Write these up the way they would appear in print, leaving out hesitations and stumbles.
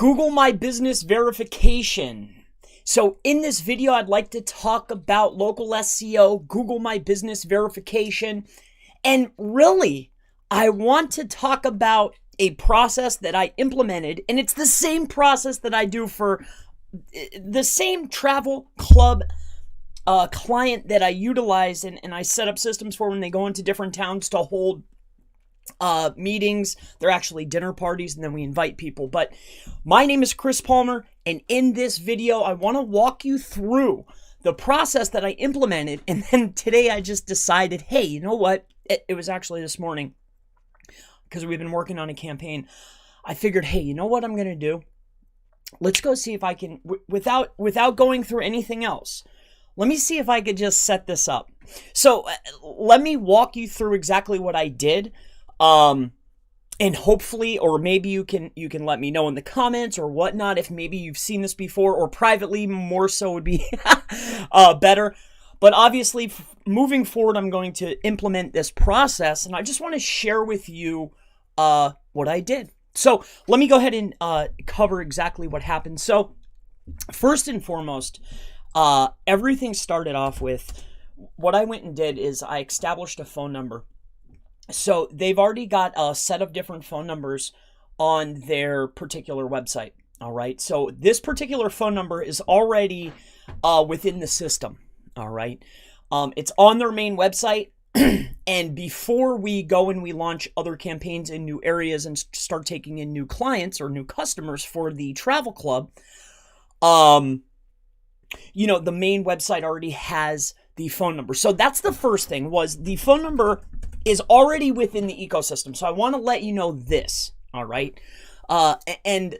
Google My Business verification. So in this video, I'd like to talk about local SEO, Google My Business verification, and really, I want to talk about a process that I implemented, and it's the same process that I do for the same travel club client that I utilize and I set up systems for when they go into different towns to hold meetings. They're actually dinner parties, and then we invite people. But my name is Chris Palmer, and in this video, I want to walk you through the process that I implemented. And then today I just decided, hey, you know what? It was actually this morning because we've been working on a campaign. I figured, hey, you know what I'm going to do? Let's go see if I can, without going through anything else, let me see if I could just set this up. So let me walk you through exactly what I did. And hopefully, or maybe you can let me know in the comments or whatnot if maybe you've seen this before, or privately more so would be better. But obviously, moving forward, I'm going to implement this process, and I just want to share with you what I did. So let me go ahead and cover exactly what happened. So first and foremost, everything started off with what I went and did is I established a phone number. So they've already got a set of different phone numbers on their particular website. All right. So this particular phone number is already within the system. All right. It's on their main website. And before we go and we launch other campaigns in new areas and start taking in new clients or new customers for the travel club, the main website already has the phone number. So that's the first thing, was the phone number is already within the ecosystem. So I want to let you know this, all right? And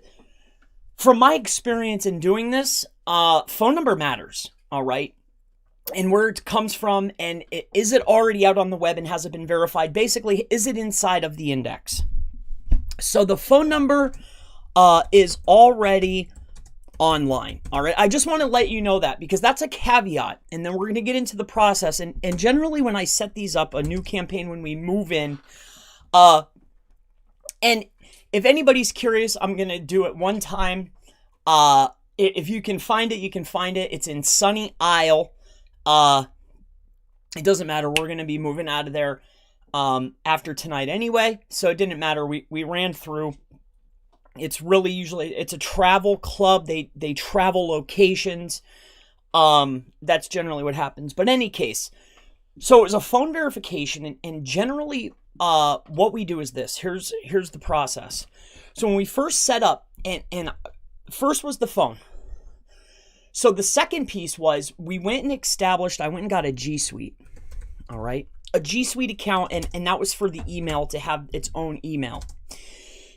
from my experience in doing this, phone number matters, all right? And where it comes from, and is it already out on the web and has it been verified? Basically, is it inside of the index? So the phone number is already online. All right. I just want to let you know that because that's a caveat. And then we're going to get into the process. And generally when I set these up, a new campaign, when we move in, and if anybody's curious, I'm going to do it one time. If you can find it, you can find it. It's in Sunny Isle. It doesn't matter. We're going to be moving out of there, after tonight anyway. So it didn't matter. We ran through. It's really it's a travel club. They travel locations. That's generally what happens. But in any case, so it was a phone verification, and generally, what we do is this. Here's the process. So when we first set up, and first was the phone. So the second piece was I went and got a G Suite. All right, a G Suite account, and that was for the email to have its own email.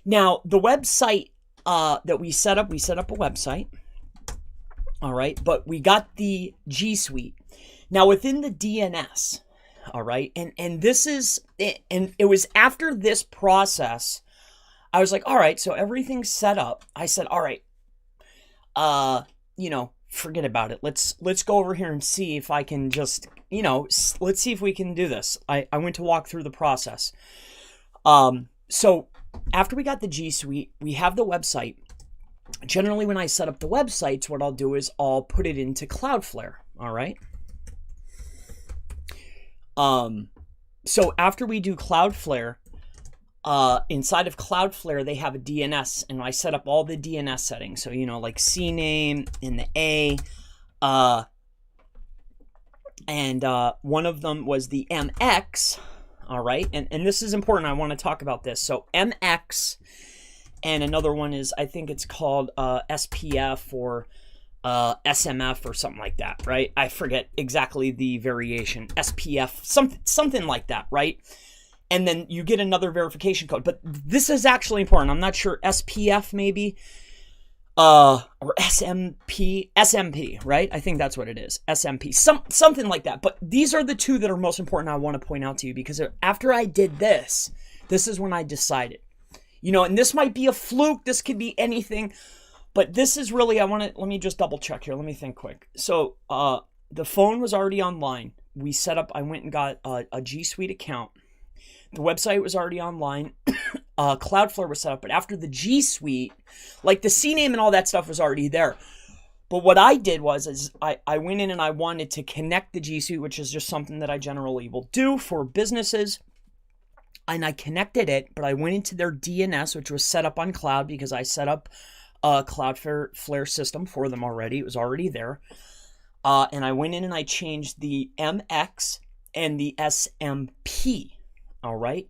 Now, the website that we set up a website, all right, but we got the G Suite. Now, within the DNS, all right, and this is, and it was after this process, I was like, all right, so everything's set up. I said, all right, forget about it. Let's go over here and see if I can just, let's see if we can do this. I went to walk through the process. So after we got the G Suite, we have the website. Generally, when I set up the websites, what I'll do is I'll put it into Cloudflare. All right. So after we do Cloudflare, inside of Cloudflare, they have a DNS, and I set up all the DNS settings. So, like CNAME and the A, and one of them was the MX. All right. And this is important. I want to talk about this. So MX, and another one is, I think it's called SPF or SMF or something like that, right? I forget exactly the variation. SPF, something like that, right? And then you get another verification code. But this is actually important. I'm not sure. SPF maybe. Or SMP, right? I think that's what it is. SMP, something like that. But these are the two that are most important I want to point out to you, because after I did this is when I decided, and this might be a fluke. This could be anything, but this is really, let me just double check here. Let me think quick. So, the phone was already online. We set up, I went and got a G Suite account. The website was already online. Cloudflare was set up, but after the G Suite, like the CNAME and all that stuff was already there. But what I did was I went in and I wanted to connect the G Suite, which is just something that I generally will do for businesses. And I connected it, but I went into their DNS, which was set up on cloud because I set up a Cloudflare system for them already. It was already there. And I went in and I changed the MX and the SMP. All right.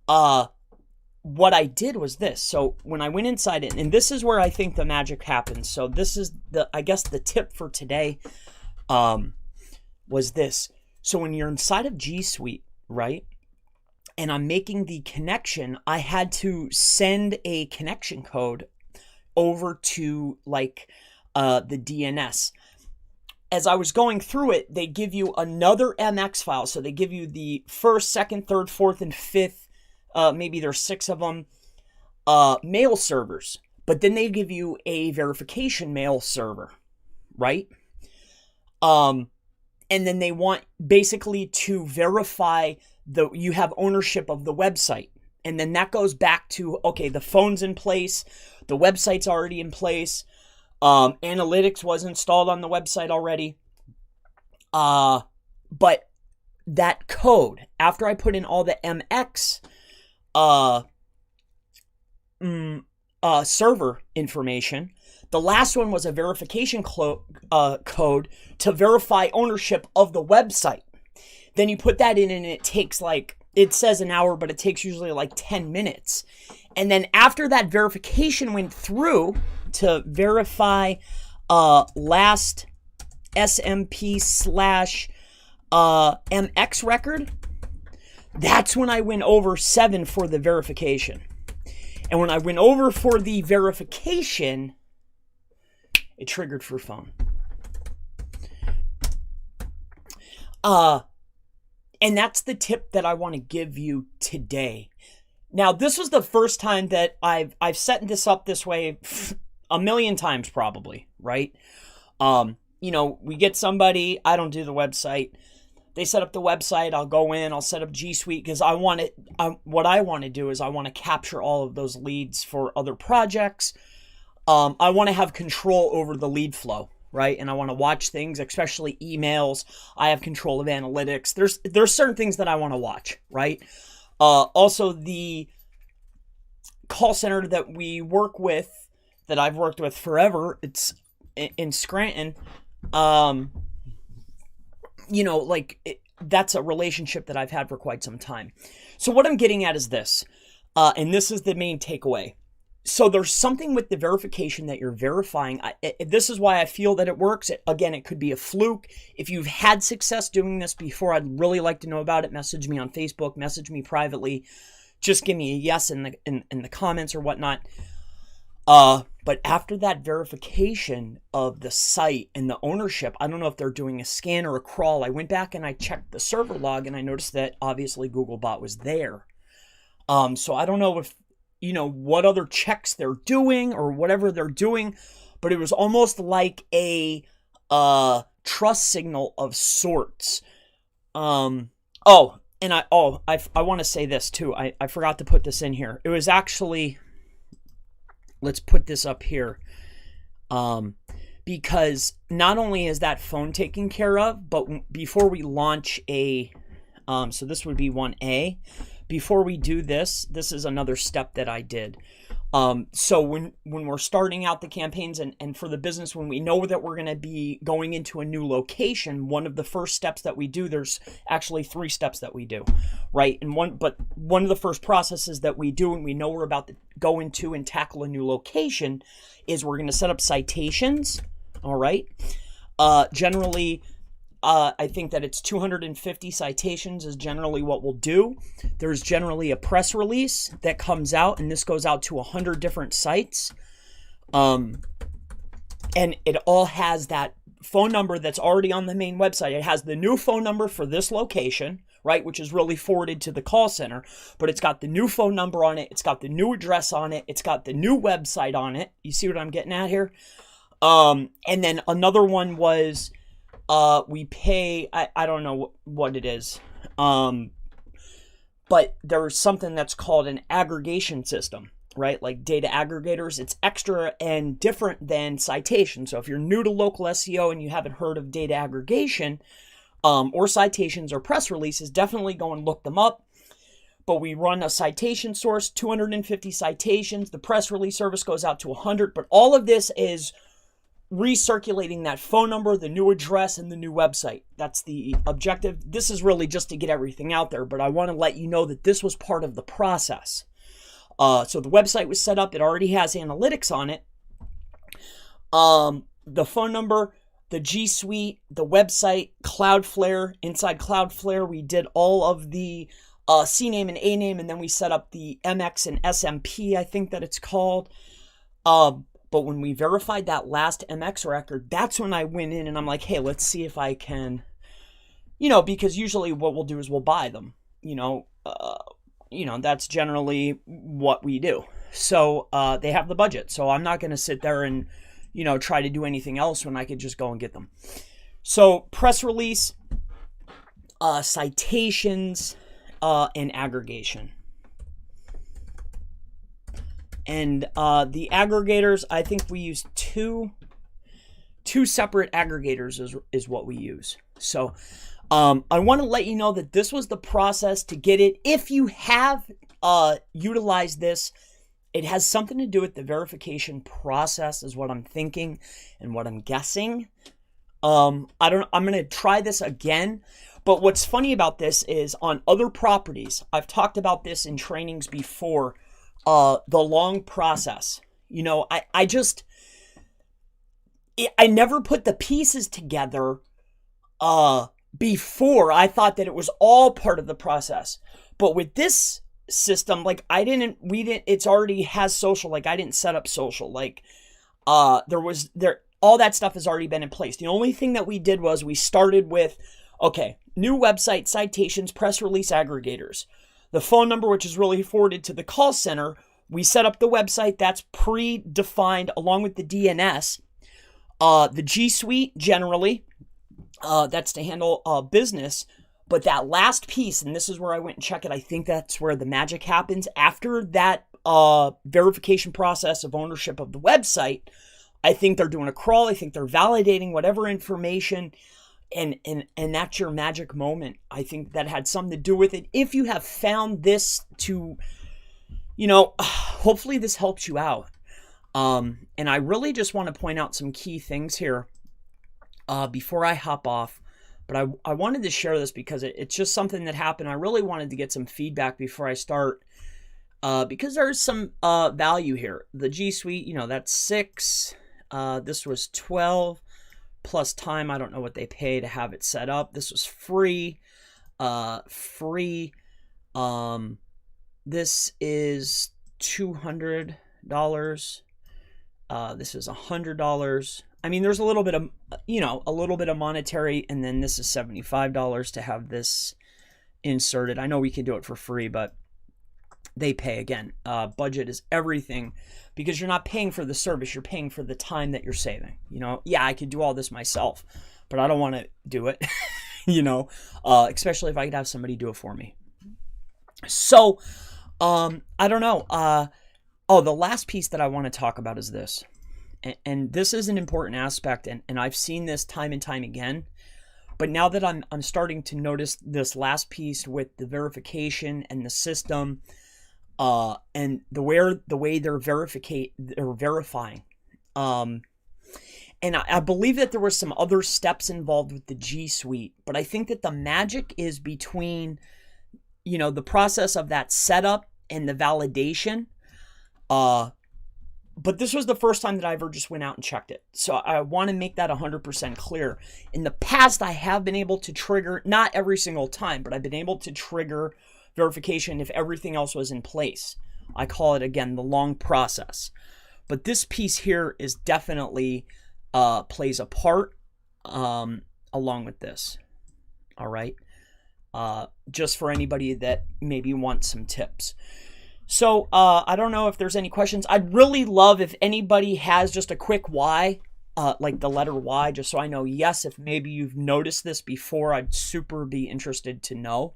What I did was this. So when I went inside it, and this is where I think the magic happens. So this is I guess the tip for today, was this. So when you're inside of G Suite, right? And I'm making the connection, I had to send a connection code over to like the DNS. As I was going through it, they give you another MX file. So they give you the first, second, third, fourth, and fifth, maybe there's 6 of them, mail servers. But then they give you a verification mail server, right? And then they want basically to verify you have ownership of the website. And then that goes back to, okay, the phone's in place, the website's already in place, analytics was installed on the website already. But that code, after I put in all the MX server information, the last one was a verification code to verify ownership of the website. Then you put that in and it takes it says an hour, but it takes usually like 10 minutes. And then after that verification went through to verify last SMP / MX record, that's when I went over 7 for the verification. And when I went over for the verification, it triggered for phone. And that's the tip that I want to give you today. Now, this was the first time that I've set this up this way a million times probably, right? We get somebody, I don't do the website. They set up the website, I'll go in, I'll set up G Suite because what I want to do is I want to capture all of those leads for other projects. I want to have control over the lead flow, right? And I want to watch things, especially emails. I have control of analytics. There's certain things that I want to watch, right? Also, the call center that we work with, that I've worked with forever, it's in Scranton. That's a relationship that I've had for quite some time. So what I'm getting at is this, and this is the main takeaway. So there's something with the verification that you're verifying. This is why I feel that it works. Again, it could be a fluke. If you've had success doing this before, I'd really like to know about it. Message me on Facebook, message me privately. Just give me a yes in the comments or whatnot. But after that verification of the site and the ownership, I don't know if they're doing a scan or a crawl. I went back and I checked the server log and I noticed that obviously Googlebot was there. So I don't know if, what other checks they're doing or whatever they're doing, but it was almost like a trust signal of sorts. I want to say this too. I forgot to put this in here. It was actually, let's put this up here. Because not only is that phone taken care of, but before we launch so this would be 1A. Before we do this is another step that I did. So when we're starting out the campaigns and for the business, when we know that we're going to be going into a new location, one of the first steps that we do, there's actually 3 steps that we do, right? And one of the first processes that we do when we know we're about to go into and tackle a new location is we're going to set up citations, all right? Generally, I think that it's 250 citations is generally what we'll do. There's generally a press release that comes out, and this goes out to 100 different sites. And it all has that phone number that's already on the main website. It has the new phone number for this location, right, which is really forwarded to the call center, but it's got the new phone number on it. It's got the new address on it. It's got the new website on it. You see what I'm getting at here? And then another one was... we pay, I don't know what it is, But there's something that's called an aggregation system, right? Like data aggregators. It's extra and different than citation. So if you're new to local SEO and you haven't heard of data aggregation or citations or press releases, definitely go and look them up. But we run a citation source, 250 citations. The press release service goes out to 100. But all of this is recirculating that phone number, the new address, and the new website. That's the objective. This is really just to get everything out there, but I want to let you know that this was part of the process. So the website was set up. It already has analytics on it. The phone number, the G Suite, the website, Cloudflare. Inside Cloudflare, we did all of the CNAME and A name, and then we set up the MX and SMP, I think that it's called. But when we verified that last MX record, that's when I went in and I'm like, hey, let's see if I can, because usually what we'll do is we'll buy them, that's generally what we do. So they have the budget. So I'm not going to sit there and, try to do anything else when I could just go and get them. So press release, citations, and aggregation. And the aggregators, I think we use two separate aggregators is what we use. So I want to let you know that this was the process to get it. If you have utilized this, it has something to do with the verification process is what I'm thinking and what I'm guessing. I'm going to try this again. But what's funny about this is on other properties, I've talked about this in trainings before, the long process. I never put the pieces together before. I thought that it was all part of the process. But with this system, it's already has social. Like I didn't set up social. Like all that stuff has already been in place. The only thing that we did was we started with, okay, new website, citations, press release aggregators. The phone number, which is really forwarded to the call center. We set up the website. That's predefined along with the DNS. The G Suite, generally, that's to handle business. But that last piece, and this is where I went and checked it, I think that's where the magic happens. After that verification process of ownership of the website, I think they're doing a crawl. I think they're validating whatever information. And that's your magic moment. I think that had something to do with it. If you have found this to, hopefully this helps you out. And I really just want to point out some key things here before I hop off. But I wanted to share this because it's just something that happened. I really wanted to get some feedback before I start because there's some value here. The G Suite, that's 6. This was 12. Plus time. I don't know what they pay to have it set up. This was free. This is $200. This is $100. I mean, there's a little bit of monetary, and then this is $75 to have this inserted. I know we can do it for free, but they pay. Again, budget is everything, because you're not paying for the service, you're paying for the time that you're saving. I could do all this myself, but I don't want to do it, especially if I could have somebody do it for me. So, I don't know. The last piece that I want to talk about is this. And this is an important aspect, and I've seen this time and time again. But now that I'm starting to notice this last piece with the verification and the system, and the way they're verifying. And I believe that there were some other steps involved with the G Suite, but I think that the magic is between, the process of that setup and the validation. But this was the first time that I ever just went out and checked it. So I want to make that 100% clear. In the past, I have been able to trigger, not every single time, but I've been able to trigger verification if everything else was in place. I call it, again, the long process. But this piece here is definitely plays a part along with this. All right. Just for anybody that maybe wants some tips. So I don't know if there's any questions. I'd really love if anybody has just a quick why, like the letter Y, just so I know. Yes, if maybe you've noticed this before, I'd super be interested to know.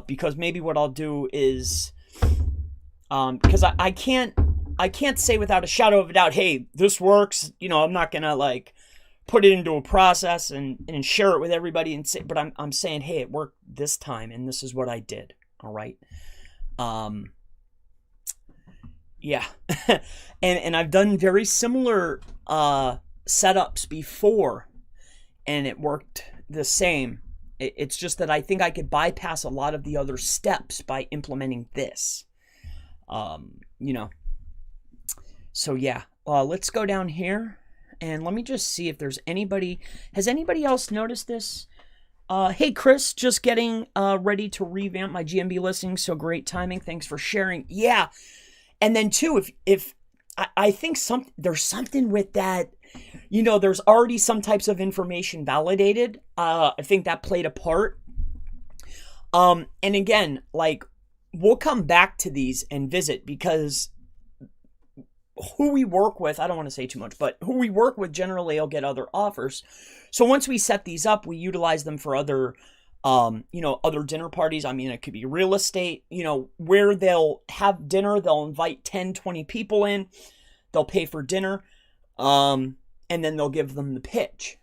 because maybe what I'll do is, because I can't say without a shadow of a doubt, hey, this works. I'm not gonna like put it into a process and share it with everybody and say, but I'm saying, hey, it worked this time and this is what I did. All right. Yeah. and I've done very similar setups before and it worked the same. It's just that I think I could bypass a lot of the other steps by implementing this. So yeah, let's go down here and let me just see if there's anybody. Has anybody else noticed this? Hey, Chris, just getting ready to revamp my GMB listing. So great timing. Thanks for sharing. Yeah. And then too, if I think there's something with that, there's already some types of information validated. I think that played a part. And again, like we'll come back to these and visit because who we work with, I don't want to say too much, but who we work with generally will get other offers. So once we set these up, we utilize them for other, other dinner parties. I mean, it could be real estate, where they'll have dinner, they'll invite 10, 20 people in, they'll pay for dinner, and then they'll give them the pitch,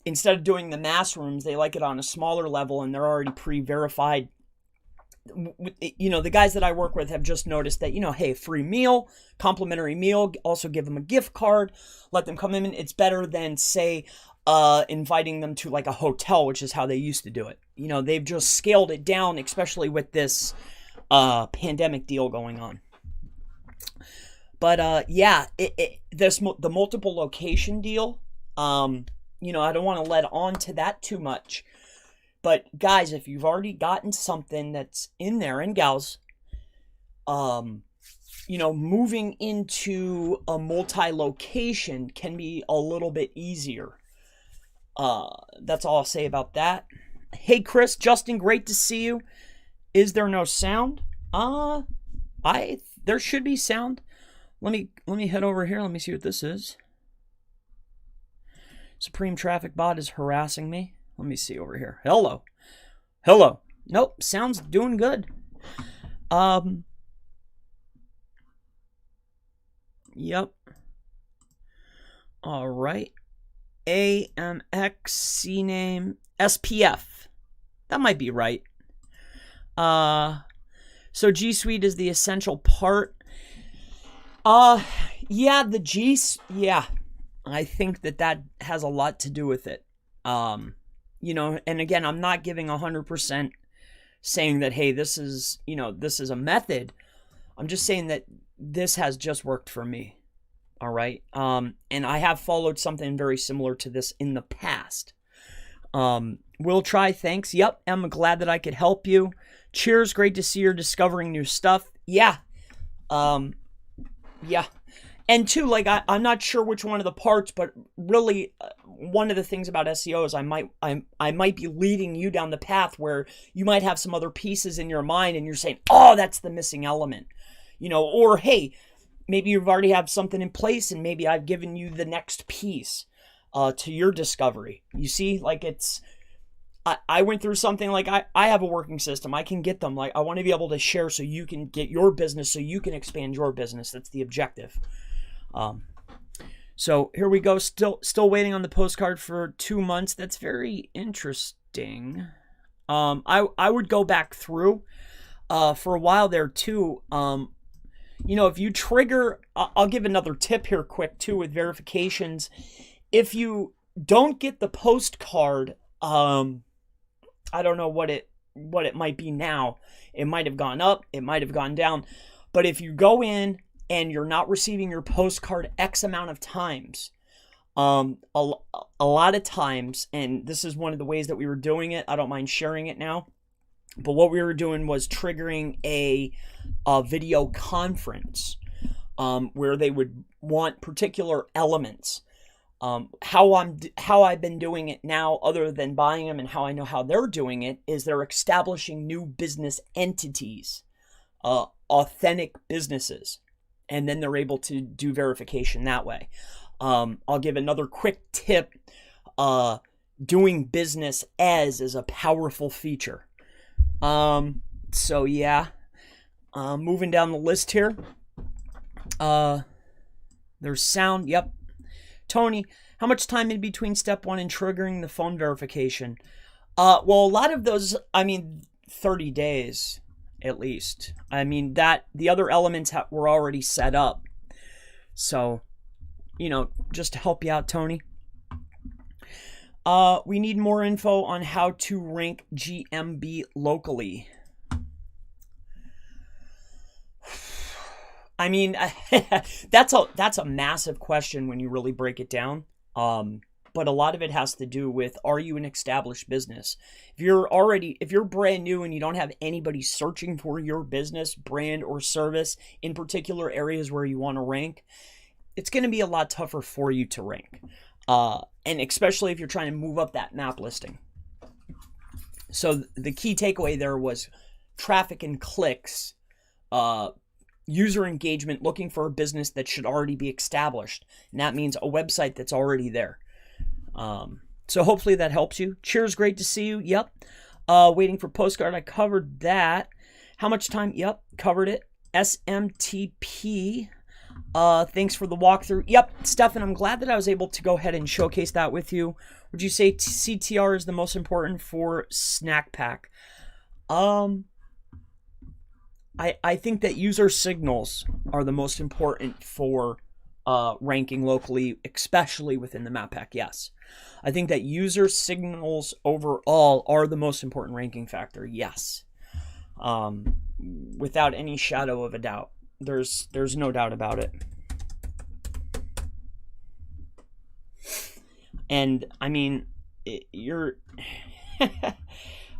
instead of doing the mass rooms, they like it on a smaller level and they're already pre-verified. The guys that I work with have just noticed that, hey, free meal, complimentary meal, also give them a gift card, let them come in. It's better than, say, inviting them to like a hotel, which is how they used to do it. They've just scaled it down, especially with this pandemic deal going on. But the multiple location deal, I don't want to let on to that too much. But guys, if you've already gotten something that's in there, and gals, moving into a multi-location can be a little bit easier. That's all I'll say about that. Hey, Chris, Justin, great to see you. Is there no sound? There should be sound. Let me head over here. Let me see what this is. Supreme Traffic Bot is harassing me. Let me see over here. Hello. Nope, sounds doing good. Yep. All right. AMX CNAME SPF. That might be right. So G Suite is the essential part. Yeah, I think that has a lot to do with it. And again, I'm not giving 100% saying that, hey, this is a method. I'm just saying that this has just worked for me. All right. And I have followed something very similar to this in the past. We'll try. Thanks. Yep. I'm glad that I could help you. Cheers. Great to see you're discovering new stuff. Yeah. Yeah. And two, like, I'm not sure which one of the parts, but really one of the things about SEO is I might be leading you down the path where you might have some other pieces in your mind and you're saying, oh, that's the missing element, or, hey, maybe you've already have something in place and maybe I've given you the next piece to your discovery. You see, like I went through something like I have a working system. I can get them. Like I want to be able to share so you can get your business, so you can expand your business. That's the objective. So here we go. Still waiting on the postcard for 2 months. That's very interesting. I would go back through for a while there too. If you trigger, I'll give another tip here quick too with verifications. If you don't get the postcard, I don't know what it might be now. It might have gone up, it might have gone down. But if you go in and you're not receiving your postcard X amount of times, a lot of times, and this is one of the ways that we were doing it, I don't mind sharing it now, but what we were doing was triggering a video conference where they would want particular elements. How I've been doing it now, other than buying them, and how I know how they're doing it, is they're establishing new business entities, authentic businesses, and then they're able to do verification that way. I'll give another quick tip. doing business as is a powerful feature. So yeah, moving down the list here. There's sound. Yep. Tony, how much time in between step 1 and triggering the phone verification? Well, a lot of those, 30 days at least. That the other elements were already set up. So, just to help you out, Tony. We need more info on how to rank GMB locally. That's a massive question when you really break it down. But a lot of it has to do with, are you an established business? If you're brand new and you don't have anybody searching for your business, brand, or service in particular areas where you want to rank, it's going to be a lot tougher for you to rank. And especially if you're trying to move up that map listing. So the key takeaway there was traffic and clicks, user engagement, looking for a business that should already be established. And that means a website that's already there. So hopefully that helps you. Cheers, great to see you. Yep. Waiting for postcard. I covered that. How much time? Yep, covered it. SMTP. Thanks for the walkthrough. Yep, Stefan, I'm glad that I was able to go ahead and showcase that with you. Would you say CTR is the most important for Snack Pack? I think that user signals are the most important for ranking locally, especially within the map pack. Yes, I think that user signals overall are the most important ranking factor. Yes, without any shadow of a doubt. There's no doubt about it. And you're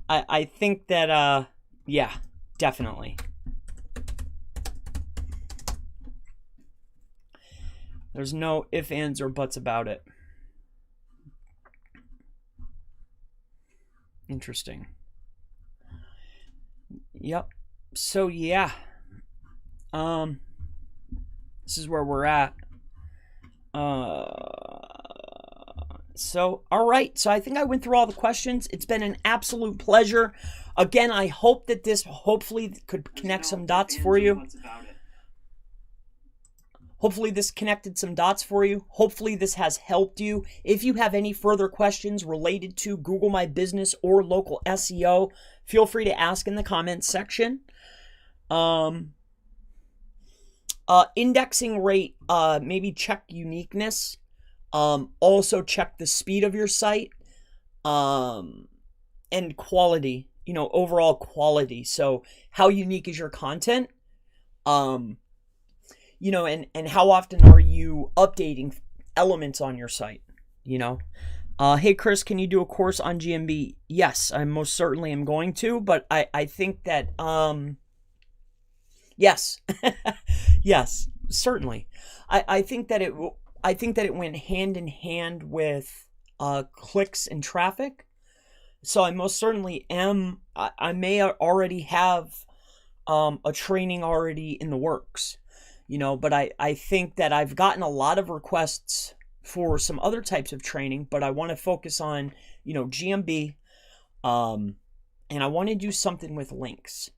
I think that yeah, definitely. There's no ifs, ands, or buts about it. Interesting. Yep. So yeah. This is where we're at. So, all right. So I think I went through all the questions. It's been an absolute pleasure. Again, I hope that this hopefully could connect some dots for you. Hopefully this connected some dots for you. Hopefully this has helped you. If you have any further questions related to Google My Business or local SEO, feel free to ask in the comments section. Indexing rate, maybe check uniqueness. Also check the speed of your site. And quality, overall quality. So how unique is your content? And how often are you updating elements on your site? Hey Chris, can you do a course on GMB? Yes, I most certainly am going to, but I think that yes. Yes, certainly. I think that it went hand in hand with clicks and traffic. So I most certainly am. I may already have a training already in the works, but I think that I've gotten a lot of requests for some other types of training, but I want to focus on, GMB, and I want to do something with links,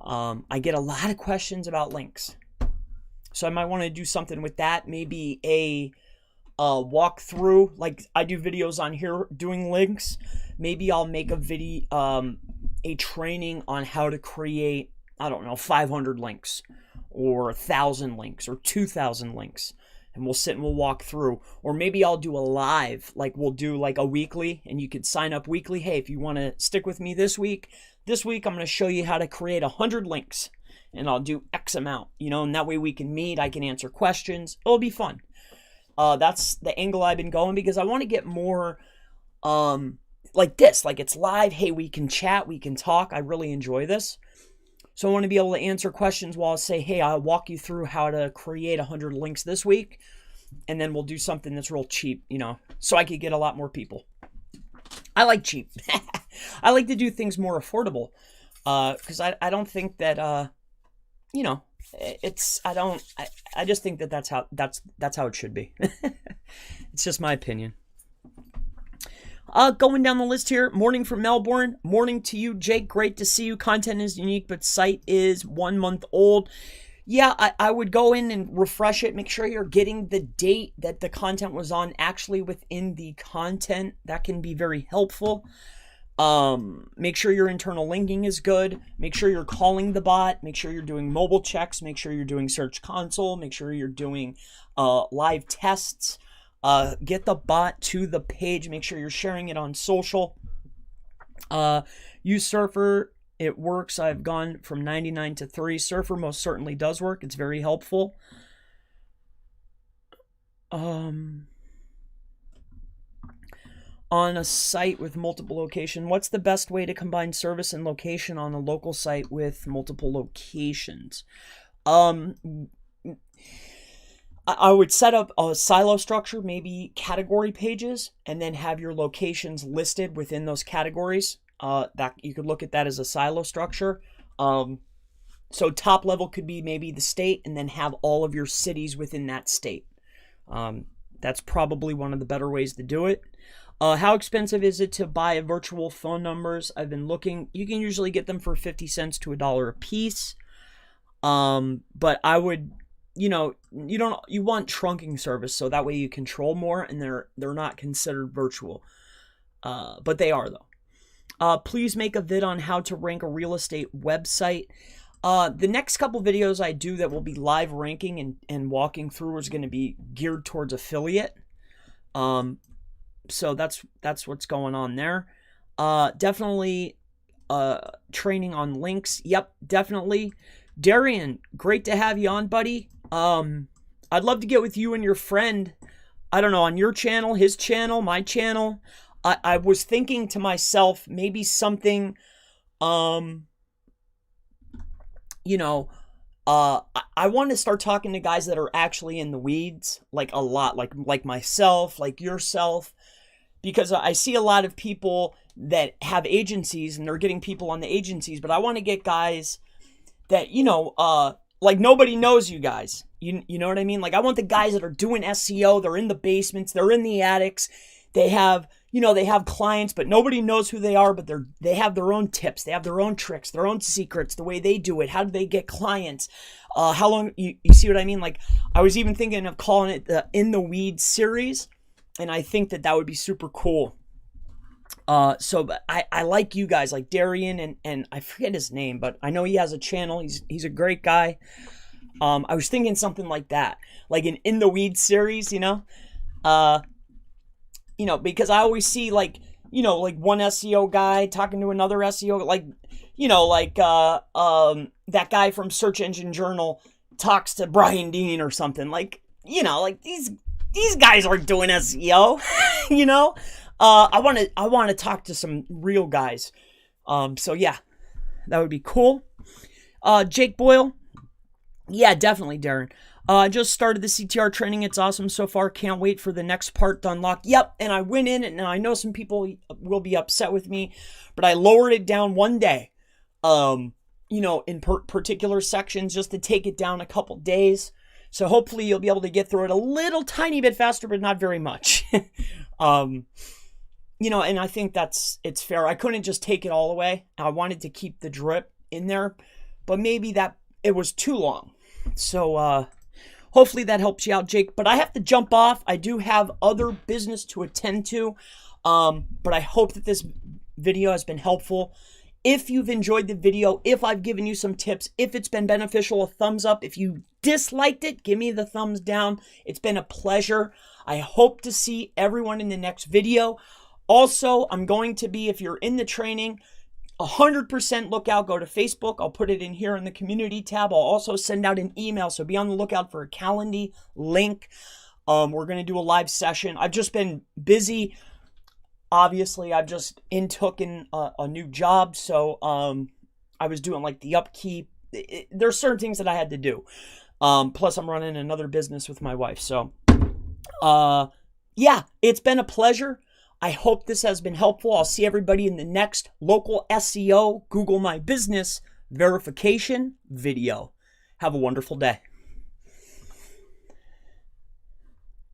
I get a lot of questions about links. So I might want to do something with that. Maybe a walkthrough, like I do videos on here doing links. Maybe I'll make a video, a training on how to create, 500 links or 1,000 links or 2,000 links. And we'll sit and we'll walk through. Or maybe I'll do a live, like we'll do like a weekly, and you could sign up weekly. Hey, if you want to stick with me this week I'm going to show you how to create 100 links. And I'll do X amount, and that way we can meet. I can answer questions. It'll be fun. That's the angle I've been going, because I want to get more like this. Like it's live. Hey, we can chat. We can talk. I really enjoy this. So I want to be able to answer questions while I say, hey, I'll walk you through how to create 100 links this week. And then we'll do something that's real cheap, so I could get a lot more people. I like cheap. I like to do things more affordable, because I don't think that, I just think that that's how it should be. It's just my opinion. Going down the list here, morning from Melbourne. Morning to you, Jake. Great to see you. Content is unique, but site is 1 month old. Yeah, I would go in and refresh it. Make sure you're getting the date that the content was on actually within the content. That can be very helpful. Make sure your internal linking is good. Make sure you're calling the bot. Make sure you're doing mobile checks. Make sure you're doing Search Console. Make sure you're doing live tests. Get the bot to the page. Make sure you're sharing it on social. Use Surfer. It works. I've gone from 99 to 3. Surfer most certainly does work. It's very helpful. On a site with multiple locations, what's the best way to combine service and location on a local site with multiple locations? I would set up a silo structure, maybe category pages, and then have your locations listed within those categories. That you could look at that as a silo structure. So top level could be maybe the state, and then have all of your cities within that state. That's probably one of the better ways to do it. How expensive is it to buy virtual phone numbers? I've been looking. You can usually get them for 50 cents to $1 a piece. But I would, you want trunking service, so that way you control more, and they're not considered virtual. But they are though. Please make a vid on how to rank a real estate website. The next couple videos I do that will be live ranking and walking through is going to be geared towards affiliate. So that's what's going on there. Definitely training on links. Yep, definitely. Darian, great to have you on, buddy. I'd love to get with you and your friend, I don't know, on your channel, his channel, my channel. I was thinking to myself, maybe something, I want to start talking to guys that are actually in the weeds, like a lot, like myself, like yourself, because I see a lot of people that have agencies and they're getting people on the agencies, but I want to get guys that, like nobody knows you guys. You know what I mean? Like I want the guys that are doing SEO, they're in the basements, they're in the attics, they have clients, but nobody knows who they are, but they have their own tips, they have their own tricks, their own secrets, the way they do it, how do they get clients, how long, you see what I mean? Like I was even thinking of calling it the In the Weeds series, and I think that would be super cool. So I like you guys, like Darian and I forget his name, but I know he has a channel. He's a great guy. I was thinking something like that, like an In the Weeds series, because I always see like one SEO guy talking to another SEO, that guy from Search Engine Journal talks to Brian Dean or something, like these guys aren't doing SEO, I want to talk to some real guys. So yeah, that would be cool. Jake Boyle. Yeah, definitely, Darren. Just started the CTR training. It's awesome so far. Can't wait for the next part to unlock. Yep, and I went in, and I know some people will be upset with me, but I lowered it down one day, in particular sections, just to take it down a couple days. So hopefully you'll be able to get through it a little tiny bit faster, but not very much. And I think it's fair. I couldn't just take it all away. I wanted to keep the drip in there, but maybe that it was too long. So hopefully that helps you out, Jake. But I have to jump off. I do have other business to attend to. But I hope that this video has been helpful. If you've enjoyed the video, if I've given you some tips, if it's been beneficial, a thumbs up. If you disliked it, give me the thumbs down. It's been a pleasure. I hope to see everyone in the next video. Also, I'm going to be, if you're in the training, 100% lookout. Go to Facebook. I'll put it in here in the community tab. I'll also send out an email, so be on the lookout for a Calendly link. We're going to do a live session. I've just been busy. Obviously, I've just taken a new job, so I was doing like the upkeep. There's certain things that I had to do. Plus, I'm running another business with my wife. So, yeah, it's been a pleasure. I hope this has been helpful. I'll see everybody in the next local SEO Google My Business verification video. Have a wonderful day.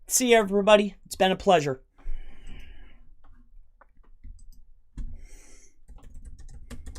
See you, everybody. It's been a pleasure.